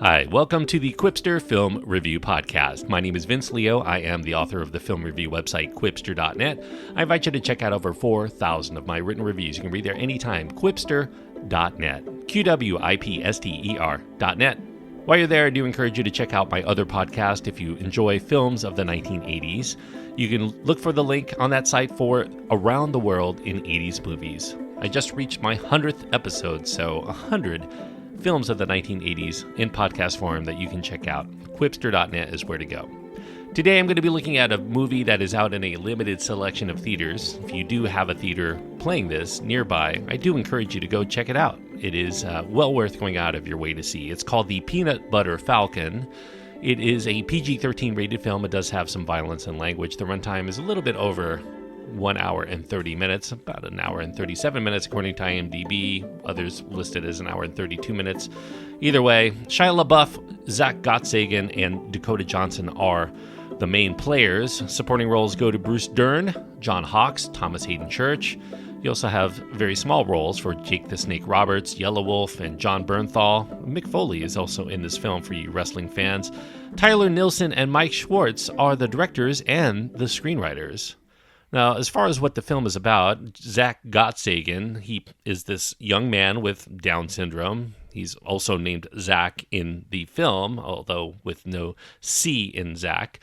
Hi, welcome to the Quipster Film Review Podcast. My name is Vince Leo. I am the author of the film review website, quipster.net. I invite you to check out over 4,000 of my written reviews. You can read there anytime, quipster.net, quipster.net. While you're there, I do encourage you to check out my other podcast if you enjoy films of the 1980s. You can look for the link on that site for Around the World in 80s Movies. I just reached my 100th episode, so 100 films of the 1980s in podcast form that you can check out. Quipster.net is where to go. Today I'm going to be looking at a movie that is out in a limited selection of theaters. If you do have a theater playing this nearby, I do encourage you to go check it out. It is well worth going out of your way to see. It's called The Peanut Butter Falcon. It is a PG-13 rated film. It does have some violence and language. The runtime is a little bit over 1 hour and 30 minutes, about an hour and 37 minutes according to IMDb. Others listed as an hour and 32 minutes. Either way, Shia LaBeouf, Zack Gottsagen, and Dakota Johnson are the main players. Supporting roles go to Bruce Dern, John Hawkes, Thomas Haden Curch. You also have very small roles for Jake the Snake Roberts, Yellow Wolf, and John Bernthal. Mick Foley is also in this film for you wrestling fans. Tyler Nilson and Mike Schwartz are the directors and the screenwriters. Now, as far as what the film is about, Zack Gottsagen, he is this young man with Down syndrome. He's also named Zack in the film, although with no C in Zack.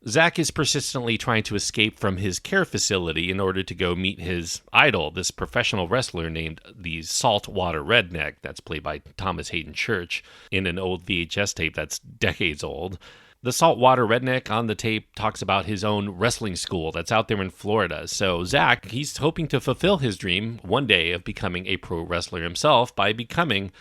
Zack is persistently trying to escape from his care facility in order to go meet his idol, this professional wrestler named the Salt Water Redneck, that's played by Thomas Haden Curch, in an old VHS tape that's decades old. The Salt Water Redneck on the tape talks about his own wrestling school that's out there in Florida. So Zack, he's hoping to fulfill his dream one day of becoming a pro wrestler himself by becoming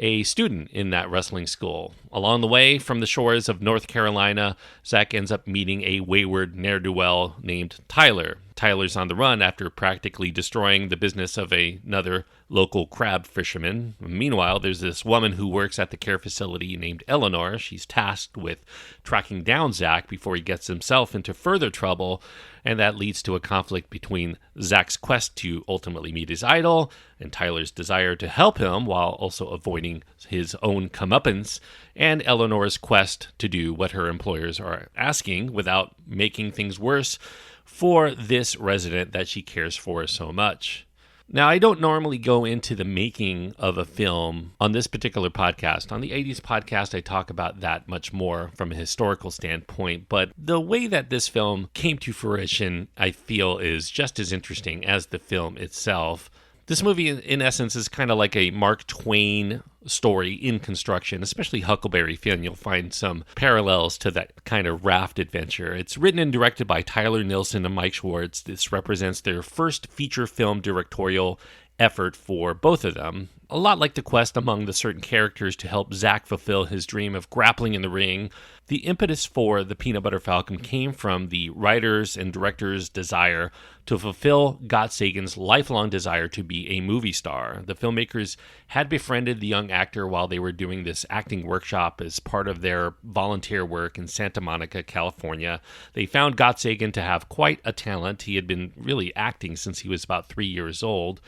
a student in that wrestling school. Along the way, from the shores of North Carolina, Zack ends up meeting a wayward neer-do-well named Tyler. Tyler's on the run after practically destroying the business of another local crab fisherman. Meanwhile, there's this woman who works at the care facility named Eleanor. She's tasked with tracking down Zack before he gets himself into further trouble, and that leads to a conflict between Zack's quest to ultimately meet his idol and Tyler's desire to help him while also avoiding his own comeuppance, and Eleanor's quest to do what her employers are asking without making things worse for this resident that she cares for so much. Now, I don't normally go into the making of a film on this particular podcast. On the 80s podcast, I talk about that much more from a historical standpoint, but the way that this film came to fruition, I feel, is just as interesting as the film itself. This movie, in essence, is kind of like a Mark Twain story in construction, especially Huckleberry Finn. You'll find some parallels to that kind of raft adventure. It's written and directed by Tyler Nilson and Mike Schwartz. This represents their first feature film directorial effort for both of them. A lot like the quest among the certain characters to help Zack fulfill his dream of grappling in the ring, the impetus for The Peanut Butter Falcon came from the writers and directors' desire to fulfill Gottsagen's lifelong desire to be a movie star. The filmmakers had befriended the young actor while they were doing this acting workshop as part of their volunteer work in Santa Monica, California. They found Gottsagen to have quite a talent. He had been really acting since he was about 3 years old.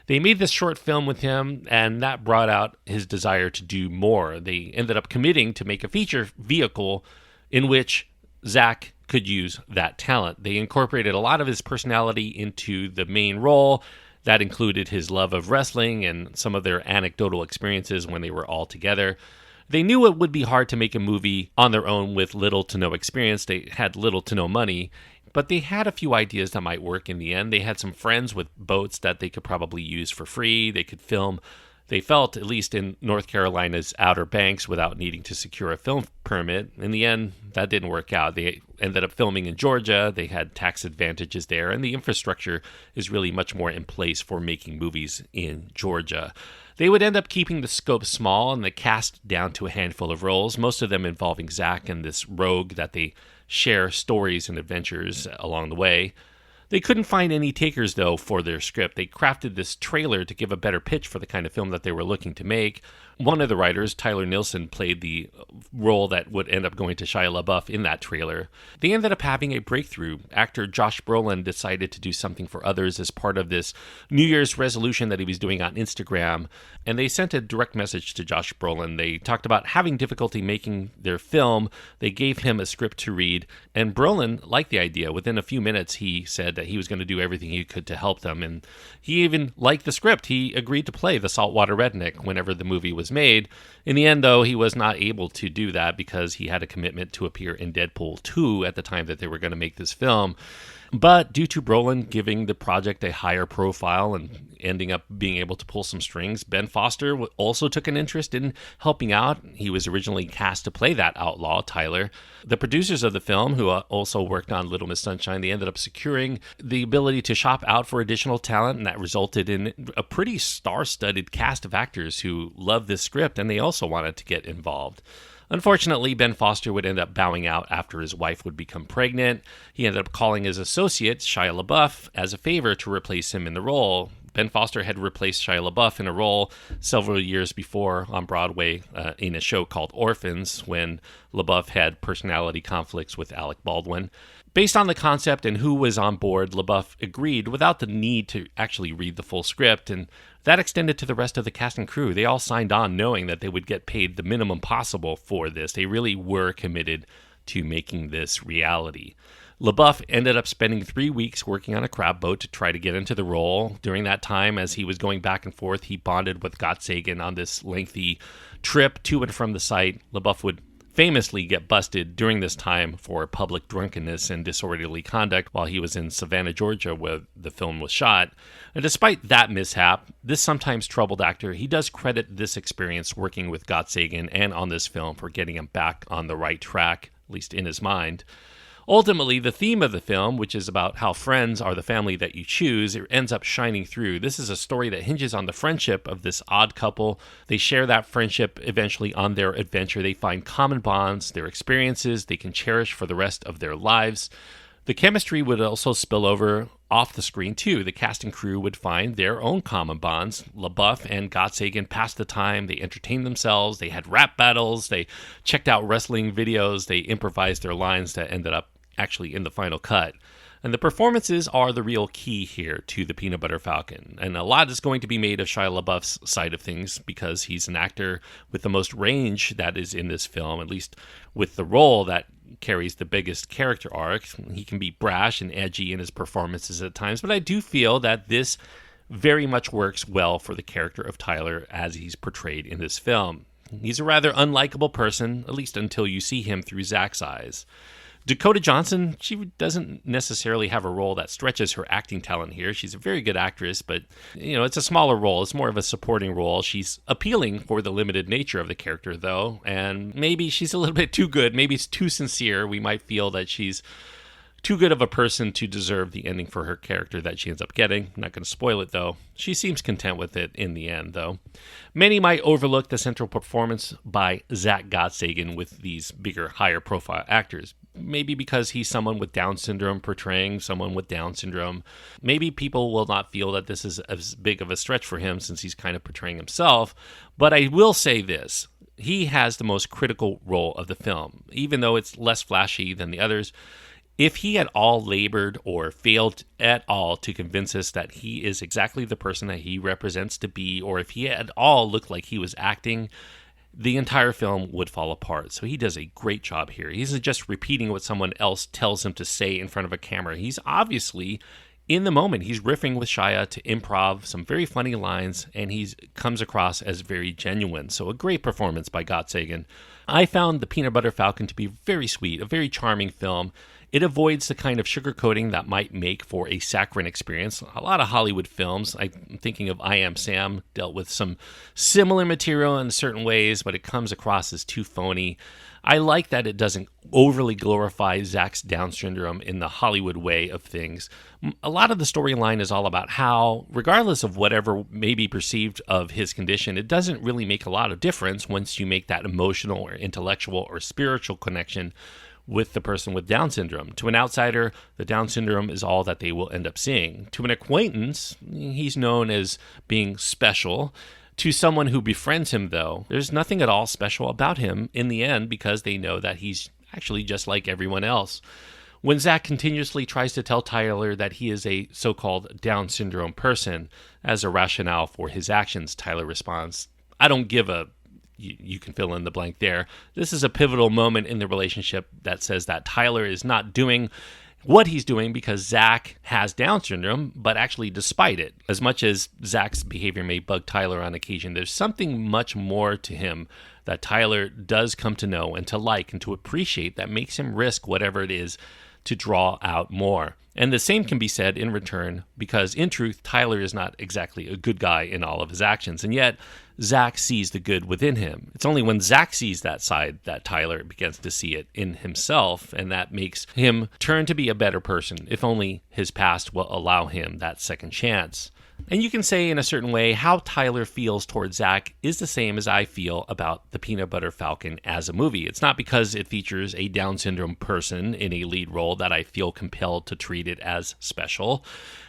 They made this short film with him, and that brought out his desire to do more. They ended up committing to make a feature vehicle in which Zack could use that talent. They incorporated a lot of his personality into the main role. That included his love of wrestling and some of their anecdotal experiences when they were all together. They knew it would be hard to make a movie on their own with little to no experience. They had little to no money. But they had a few ideas that might work in the end. They had some friends with boats that they could probably use for free. They could film, they felt, at least in North Carolina's Outer Banks without needing to secure a film permit. In the end, that didn't work out. They ended up filming in Georgia. They had tax advantages there, and the infrastructure is really much more in place for making movies in Georgia. They would end up keeping the scope small and the cast down to a handful of roles, most of them involving Zack and this rogue that they share stories and adventures along the way. They couldn't find any takers, though, for their script. They crafted this trailer to give a better pitch for the kind of film that they were looking to make. One of the writers, Tyler Nilson, played the role that would end up going to Shia LaBeouf in that trailer. They ended up having a breakthrough. Actor Josh Brolin decided to do something for others as part of this New Year's resolution that he was doing on Instagram, and they sent a direct message to Josh Brolin. They talked about having difficulty making their film. They gave him a script to read, and Brolin liked the idea. Within a few minutes, he said that he was going to do everything he could to help them, and he even liked the script. He agreed to play the Salt Water Redneck whenever the movie was made. In the end, though, he was not able to do that because he had a commitment to appear in Deadpool 2 at the time that they were going to make this film. But due to Brolin giving the project a higher profile and ending up being able to pull some strings, Ben Foster also took an interest in helping out. He was originally cast to play that outlaw, Tyler. The producers of the film, who also worked on Little Miss Sunshine, they ended up securing the ability to shop out for additional talent, and that resulted in a pretty star-studded cast of actors who loved this script, and they also wanted to get involved. Unfortunately, Ben Foster would end up bowing out after his wife would become pregnant. He ended up calling his associate, Shia LaBeouf, as a favor to replace him in the role. Ben Foster had replaced Shia LaBeouf in a role several years before on Broadway in a show called Orphans, when LaBeouf had personality conflicts with Alec Baldwin. Based on the concept and who was on board, LaBeouf agreed without the need to actually read the full script, and that extended to the rest of the cast and crew. They all signed on knowing that they would get paid the minimum possible for this. They really were committed to making this reality. LaBeouf ended up spending 3 weeks working on a crab boat to try to get into the role. During that time, as he was going back and forth, he bonded with Gottsagen on this lengthy trip to and from the site. LaBeouf would famously get busted during this time for public drunkenness and disorderly conduct while he was in Savannah, Georgia, where the film was shot. And despite that mishap, this sometimes troubled actor, he does credit this experience working with Gottsagen and on this film for getting him back on the right track, at least in his mind. Ultimately, the theme of the film, which is about how friends are the family that you choose, it ends up shining through. This is a story that hinges on the friendship of this odd couple. They share that friendship eventually on their adventure. They find common bonds, their experiences they can cherish for the rest of their lives. The chemistry would also spill over off the screen, too. The cast and crew would find their own common bonds. LaBeouf and Gottsagen passed the time. They entertained themselves. They had rap battles. They checked out wrestling videos. They improvised their lines that ended up actually in the final cut. And the performances are the real key here to the Peanut Butter Falcon. And a lot is going to be made of Shia LaBeouf's side of things because he's an actor with the most range that is in this film, at least with the role that carries the biggest character arc. He can be brash and edgy in his performances at times, but I do feel that this very much works well for the character of Tyler as he's portrayed in this film. He's a rather unlikable person, at least until you see him through Zack's eyes. Dakota Johnson, she doesn't necessarily have a role that stretches her acting talent here. She's a very good actress, but it's a smaller role. It's more of a supporting role. She's appealing for the limited nature of the character, though, and maybe she's a little bit too good. Maybe it's too sincere. We might feel that she's too good of a person to deserve the ending for her character that she ends up getting. I'm not going to spoil it, though. She seems content with it in the end, though. Many might overlook the central performance by Zack Gottsagen with these bigger, higher-profile actors. Maybe because he's someone with Down syndrome portraying someone with Down syndrome. Maybe people will not feel that this is as big of a stretch for him since he's kind of portraying himself. But I will say this. He has the most critical role of the film. Even though it's less flashy than the others, if he at all labored or failed at all to convince us that he is exactly the person that he represents to be, or if he at all looked like he was acting, the entire film would fall apart. So he does a great job here. He isn't just repeating what someone else tells him to say in front of a camera. He's obviously in the moment. He's riffing with Shia to improv some very funny lines, and he comes across as very genuine. So a great performance by Gottsagen. I found The Peanut Butter Falcon to be very sweet, a very charming film. It avoids the kind of sugarcoating that might make for a saccharine experience. A lot of Hollywood films, I'm thinking of I Am Sam, dealt with some similar material in certain ways, but it comes across as too phony. I like that it doesn't overly glorify Zack's Down syndrome in the Hollywood way of things. A lot of the storyline is all about how, regardless of whatever may be perceived of his condition, it doesn't really make a lot of difference once you make that emotional or intellectual or spiritual connection with the person with Down syndrome. To an outsider, the Down syndrome is all that they will end up seeing. To an acquaintance, he's known as being special. To someone who befriends him, though, there's nothing at all special about him in the end because they know that he's actually just like everyone else. When Zack continuously tries to tell Tyler that he is a so-called Down syndrome person as a rationale for his actions, Tyler responds, "I don't give a..." You can fill in the blank there. This is a pivotal moment in the relationship that says that Tyler is not doing what he's doing because Zack has Down syndrome, but actually despite it. As much as Zack's behavior may bug Tyler on occasion, there's something much more to him that Tyler does come to know and to like and to appreciate that makes him risk whatever it is to draw out more. And the same can be said in return because, in truth, Tyler is not exactly a good guy in all of his actions, and yet Zack sees the good within him. It's only when Zack sees that side that Tyler begins to see it in himself, and that makes him turn to be a better person, if only his past will allow him that second chance. And you can say in a certain way how Tyler feels towards Zack is the same as I feel about The Peanut Butter Falcon as a movie. It's not because it features a Down syndrome person in a lead role that I feel compelled to treat it as special.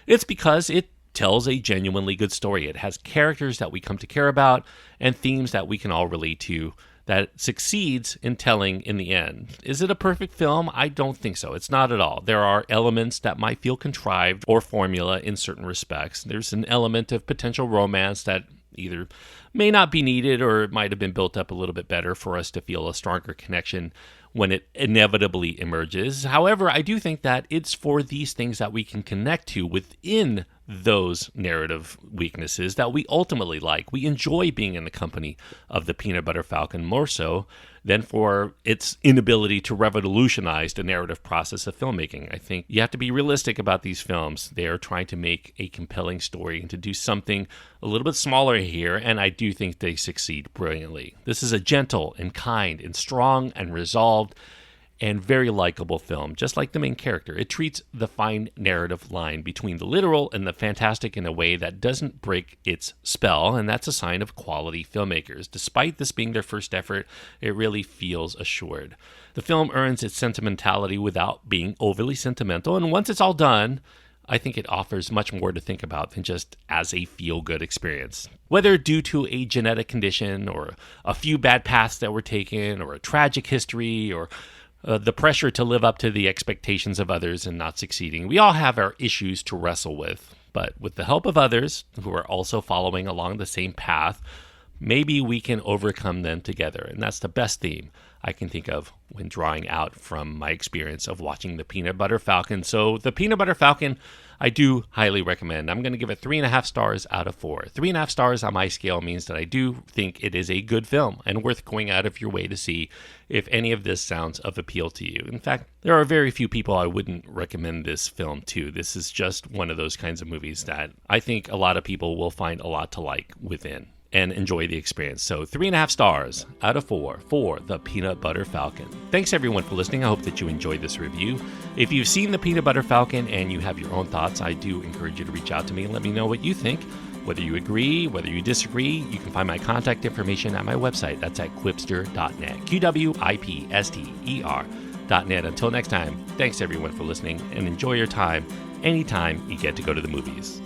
It's because it tells a genuinely good story. It has characters that we come to care about and themes that we can all relate to that succeeds in telling in the end. Is it a perfect film? I don't think so. It's not at all. There are elements that might feel contrived or formula in certain respects. There's an element of potential romance that either may not be needed or it might have been built up a little bit better for us to feel a stronger connection when it inevitably emerges. However, I do think that it's for these things that we can connect to within those narrative weaknesses that we ultimately like. We enjoy being in the company of the Peanut Butter Falcon more so than for its inability to revolutionize the narrative process of filmmaking. I think you have to be realistic about these films. They are trying to make a compelling story and to do something a little bit smaller here, and I do think they succeed brilliantly. This is a gentle and kind and strong and resolved and very likable film, just like the main character. It treats the fine narrative line between the literal and the fantastic in a way that doesn't break its spell, and that's a sign of quality filmmakers. Despite this being their first effort, it really feels assured. The film earns its sentimentality without being overly sentimental, and once it's all done, I think it offers much more to think about than just as a feel-good experience. Whether due to a genetic condition or a few bad paths that were taken or a tragic history or the pressure to live up to the expectations of others and not succeeding. We all have our issues to wrestle with, but with the help of others who are also following along the same path, maybe we can overcome them together. And that's the best theme I can think of when drawing out from my experience of watching The Peanut Butter Falcon. So The Peanut Butter Falcon, I do highly recommend. I'm going to give it 3.5 stars out of 4. 3.5 stars on my scale means that I do think it is a good film and worth going out of your way to see if any of this sounds of appeal to you. In fact, there are very few people I wouldn't recommend this film to. This is just one of those kinds of movies that I think a lot of people will find a lot to like within and enjoy the experience. So 3.5 stars out of 4 for The Peanut Butter Falcon. Thanks everyone for listening. I hope that you enjoyed this review. If you've seen The Peanut Butter Falcon and you have your own thoughts, I do encourage you to reach out to me and let me know what you think. Whether you agree, whether you disagree, you can find my contact information at my website. That's at quipster.net. QWIPSTER.net. Until next time, thanks everyone for listening and enjoy your time anytime you get to go to the movies.